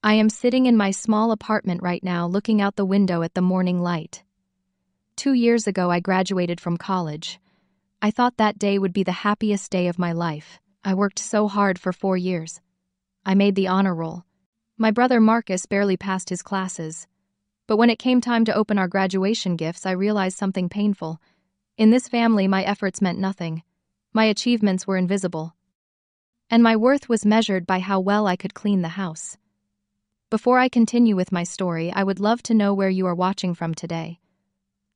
I am sitting in my small apartment right now looking out the window at the morning light. 2 years ago, I graduated from college. I thought that day would be the happiest day of my life. I worked so hard for 4 years. I made the honor roll. My brother Marcus barely passed his classes. But when it came time to open our graduation gifts, I realized something painful. In this family, my efforts meant nothing. My achievements were invisible. And my worth was measured by how well I could clean the house. Before I continue with my story, I would love to know where you are watching from today.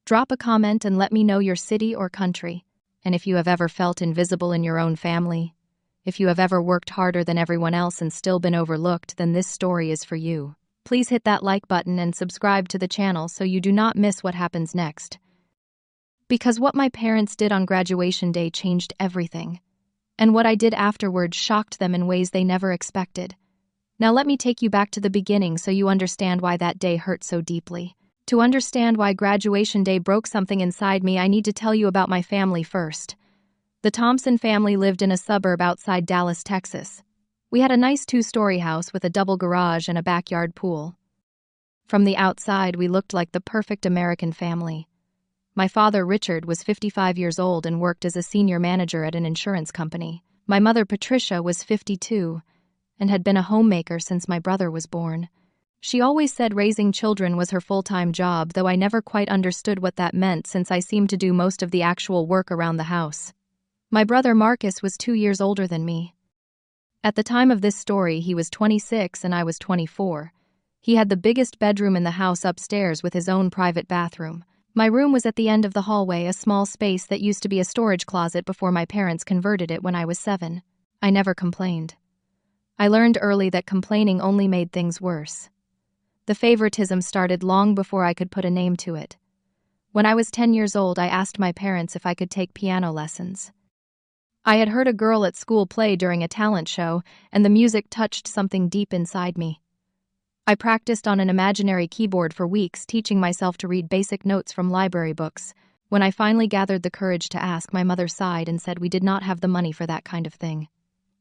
Drop a comment and let me know your city or country. And if you have ever felt invisible in your own family, if you have ever worked harder than everyone else and still been overlooked, then this story is for you. Please hit that like button and subscribe to the channel so you do not miss what happens next. Because what my parents did on graduation day changed everything. And what I did afterwards shocked them in ways they never expected. Now let me take you back to the beginning so you understand why that day hurt so deeply. To understand why graduation day broke something inside me, I need to tell you about my family first. The Thompson family lived in a suburb outside Dallas, Texas. We had a nice 2-story house with a double garage and a backyard pool. From the outside, we looked like the perfect American family. My father, Richard, was 55 years old and worked as a senior manager at an insurance company. My mother, Patricia, was 52 and had been a homemaker since my brother was born. She always said raising children was her full-time job, though I never quite understood what that meant since I seemed to do most of the actual work around the house. My brother Marcus was 2 years older than me. At the time of this story, he was 26 and I was 24. He had the biggest bedroom in the house upstairs with his own private bathroom. My room was at the end of the hallway, a small space that used to be a storage closet before my parents converted it when I was 7. I never complained. I learned early that complaining only made things worse. The favoritism started long before I could put a name to it. When I was 10 years old, I asked my parents if I could take piano lessons. I had heard a girl at school play during a talent show, and the music touched something deep inside me. I practiced on an imaginary keyboard for weeks, teaching myself to read basic notes from library books. When I finally gathered the courage to ask, my mother sighed and said we did not have the money for that kind of thing.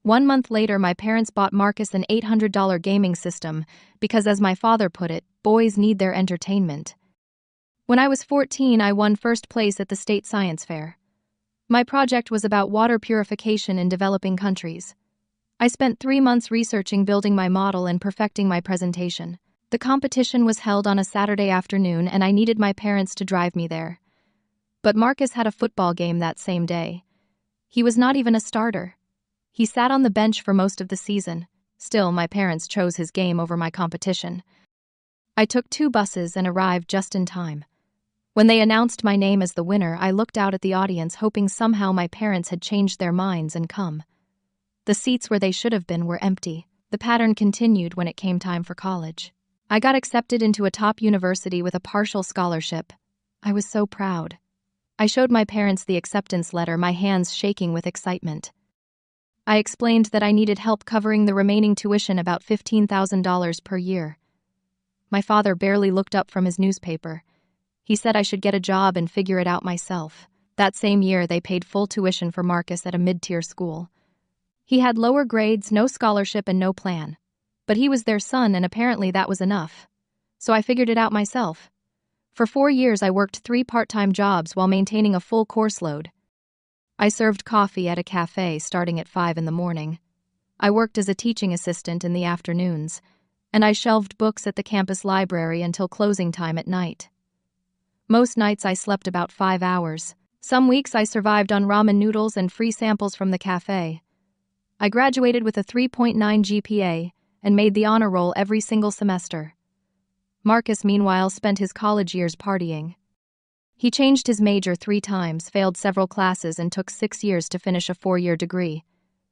1 month later, my parents bought Marcus an $800 gaming system because, as my father put it, boys need their entertainment. When I was 14, I won first place at the state science fair. My project was about water purification in developing countries. I spent 3 months researching, building my model, and perfecting my presentation. The competition was held on a Saturday afternoon, and I needed my parents to drive me there. But Marcus had a football game that same day. He was not even a starter. He sat on the bench for most of the season. Still, my parents chose his game over my competition. I took 2 buses and arrived just in time. When they announced my name as the winner, I looked out at the audience, hoping somehow my parents had changed their minds and come. The seats where they should have been were empty. The pattern continued when it came time for college. I got accepted into a top university with a partial scholarship. I was so proud. I showed my parents the acceptance letter, my hands shaking with excitement. I explained that I needed help covering the remaining tuition, about $15,000 per year. My father barely looked up from his newspaper. He said I should get a job and figure it out myself. That same year, they paid full tuition for Marcus at a mid-tier school. He had lower grades, no scholarship, and no plan. But he was their son, and apparently that was enough. So I figured it out myself. For 4 years, I worked 3 part-time jobs while maintaining a full course load. I served coffee at a cafe starting at 5 in the morning. I worked as a teaching assistant in the afternoons, and I shelved books at the campus library until closing time at night. Most nights I slept about 5 hours. Some weeks I survived on ramen noodles and free samples from the cafe. I graduated with a 3.9 GPA and made the honor roll every single semester. Marcus, meanwhile, spent his college years partying. He changed his major 3 times, failed several classes, and took 6 years to finish a 4-year degree.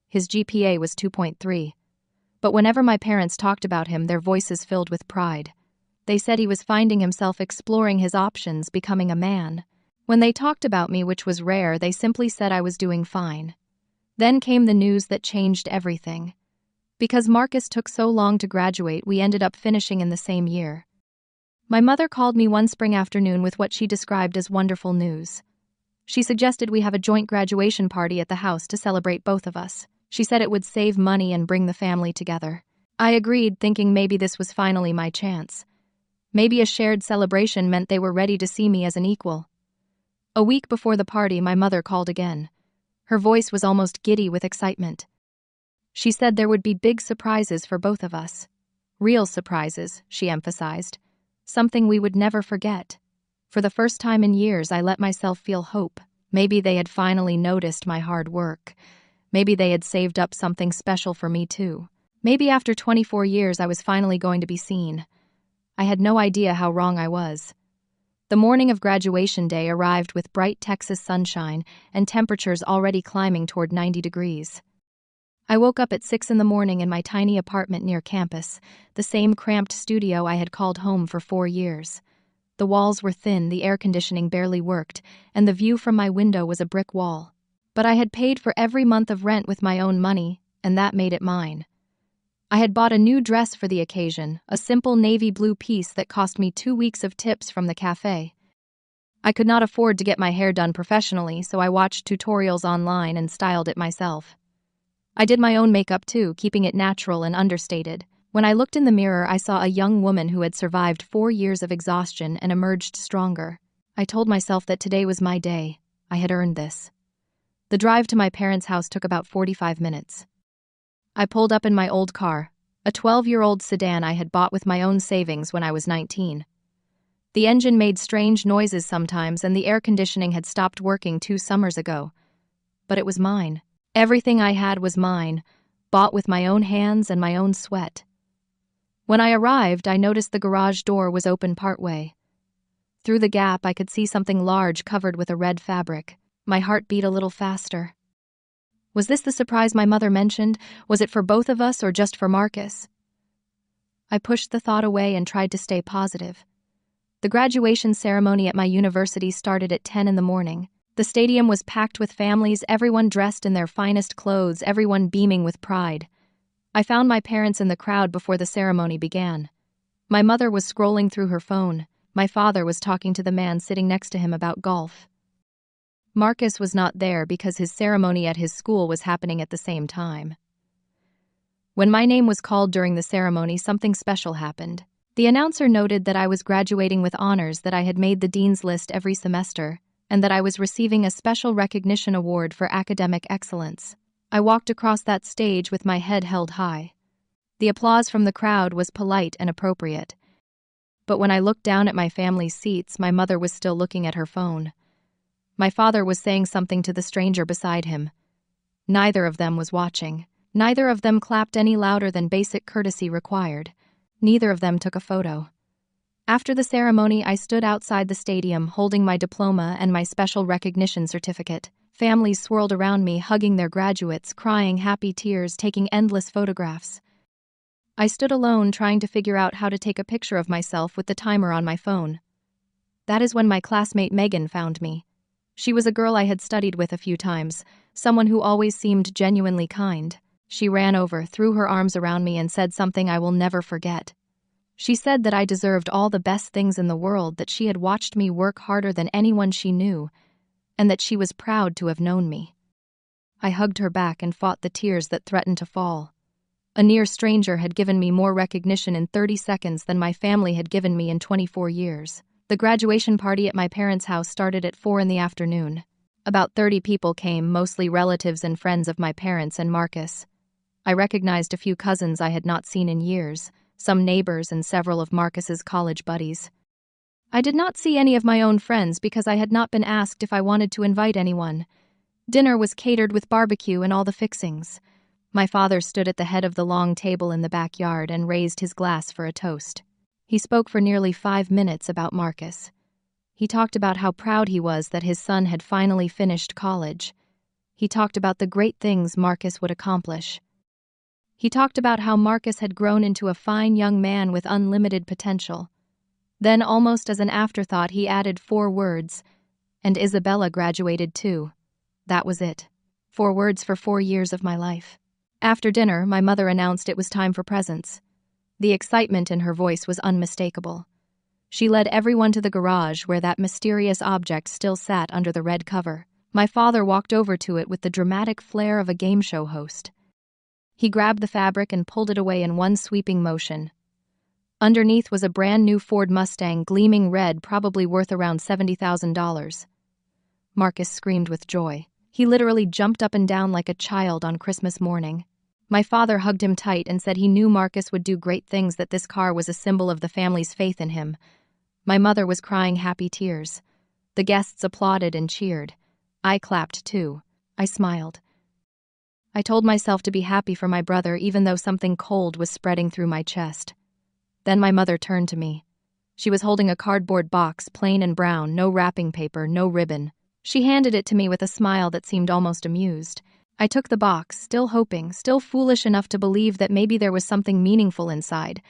His GPA was 2.3. But whenever my parents talked about him, their voices filled with pride. They said he was finding himself, exploring his options, becoming a man. When they talked about me, which was rare, they simply said I was doing fine. Then came the news that changed everything. Because Marcus took so long to graduate, we ended up finishing in the same year. My mother called me one spring afternoon with what she described as wonderful news. She suggested we have a joint graduation party at the house to celebrate both of us. She said it would save money and bring the family together. I agreed, thinking maybe this was finally my chance. Maybe a shared celebration meant they were ready to see me as an equal. A week before the party, my mother called again. Her voice was almost giddy with excitement. She said there would be big surprises for both of us. Real surprises, she emphasized. Something we would never forget. For the first time in years, I let myself feel hope. Maybe they had finally noticed my hard work. Maybe they had saved up something special for me too. Maybe after 24 years, I was finally going to be seen. I had no idea how wrong I was. The morning of graduation day arrived with bright Texas sunshine and temperatures already climbing toward 90 degrees. I woke up at 6 a.m. in my tiny apartment near campus, the same cramped studio I had called home for 4 years. The walls were thin, the air conditioning barely worked, and the view from my window was a brick wall. But I had paid for every month of rent with my own money, and that made it mine. I had bought a new dress for the occasion, a simple navy blue piece that cost me 2 weeks of tips from the cafe. I could not afford to get my hair done professionally, so I watched tutorials online and styled it myself. I did my own makeup too, keeping it natural and understated. When I looked in the mirror, I saw a young woman who had survived 4 years of exhaustion and emerged stronger. I told myself that today was my day. I had earned this. The drive to my parents' house took about 45 minutes. I pulled up in my old car, a 12-year-old sedan I had bought with my own savings when I was 19. The engine made strange noises sometimes, and the air conditioning had stopped working 2 summers ago. But it was mine. Everything I had was mine, bought with my own hands and my own sweat. When I arrived, I noticed the garage door was open partway. Through the gap, I could see something large covered with a red fabric. My heart beat a little faster. Was this the surprise my mother mentioned? Was it for both of us or just for Marcus? I pushed the thought away and tried to stay positive. The graduation ceremony at my university started at 10 a.m. The stadium was packed with families, everyone dressed in their finest clothes, everyone beaming with pride. I found my parents in the crowd before the ceremony began. My mother was scrolling through her phone. My father was talking to the man sitting next to him about golf. Marcus was not there because his ceremony at his school was happening at the same time. When my name was called during the ceremony, something special happened. The announcer noted that I was graduating with honors, that I had made the dean's list every semester, and that I was receiving a special recognition award for academic excellence. I walked across that stage with my head held high. The applause from the crowd was polite and appropriate. But when I looked down at my family's seats, my mother was still looking at her phone. My father was saying something to the stranger beside him. Neither of them was watching. Neither of them clapped any louder than basic courtesy required. Neither of them took a photo. After the ceremony, I stood outside the stadium, holding my diploma and my special recognition certificate. Families swirled around me, hugging their graduates, crying happy tears, taking endless photographs. I stood alone, trying to figure out how to take a picture of myself with the timer on my phone. That is when my classmate Megan found me. She was a girl I had studied with a few times, someone who always seemed genuinely kind. She ran over, threw her arms around me, and said something I will never forget. She said that I deserved all the best things in the world, that she had watched me work harder than anyone she knew, and that she was proud to have known me. I hugged her back and fought the tears that threatened to fall. A near stranger had given me more recognition in 30 seconds than my family had given me in 24 years. The graduation party at my parents' house started at 4 p.m. About 30 people came, mostly relatives and friends of my parents and Marcus. I recognized a few cousins I had not seen in years, some neighbors and several of Marcus's college buddies. I did not see any of my own friends because I had not been asked if I wanted to invite anyone. Dinner was catered with barbecue and all the fixings. My father stood at the head of the long table in the backyard and raised his glass for a toast. He spoke for nearly 5 minutes about Marcus. He talked about how proud he was that his son had finally finished college. He talked about the great things Marcus would accomplish. He talked about how Marcus had grown into a fine young man with unlimited potential. Then, almost as an afterthought, he added 4 words, and Isabella graduated too. That was it. 4 words for 4 years of my life. After dinner, my mother announced it was time for presents. The excitement in her voice was unmistakable. She led everyone to the garage where that mysterious object still sat under the red cover. My father walked over to it with the dramatic flair of a game show host. He grabbed the fabric and pulled it away in one sweeping motion. Underneath was a brand new Ford Mustang, gleaming red, probably worth around $70,000. Marcus screamed with joy. He literally jumped up and down like a child on Christmas morning. My father hugged him tight and said he knew Marcus would do great things, that this car was a symbol of the family's faith in him. My mother was crying happy tears. The guests applauded and cheered. I clapped too. I smiled. I told myself to be happy for my brother, even though something cold was spreading through my chest. Then my mother turned to me. She was holding a cardboard box, plain and brown, no wrapping paper, no ribbon. She handed it to me with a smile that seemed almost amused. I took the box, still hoping, still foolish enough to believe that maybe there was something meaningful inside.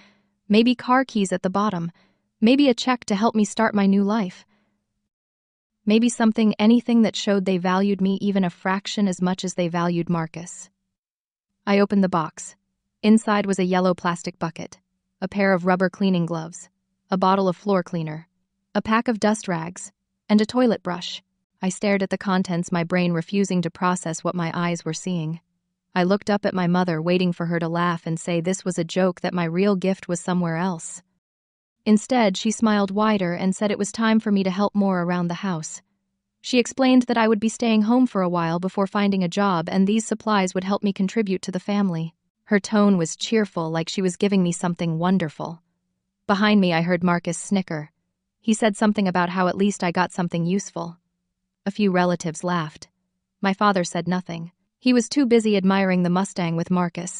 Maybe car keys at the bottom. Maybe a check to help me start my new life. Maybe anything that showed they valued me even a fraction as much as they valued Marcus. I opened the box. Inside was a yellow plastic bucket, a pair of rubber cleaning gloves, a bottle of floor cleaner, a pack of dust rags, and a toilet brush. I stared at the contents, my brain refusing to process what my eyes were seeing. I looked up at my mother, waiting for her to laugh and say this was a joke, that my real gift was somewhere else. Instead, she smiled wider and said it was time for me to help more around the house. She explained that I would be staying home for a while before finding a job, and these supplies would help me contribute to the family. Her tone was cheerful, like she was giving me something wonderful. Behind me, I heard Marcus snicker. He said something about how at least I got something useful. A few relatives laughed. My father said nothing. He was too busy admiring the Mustang with Marcus.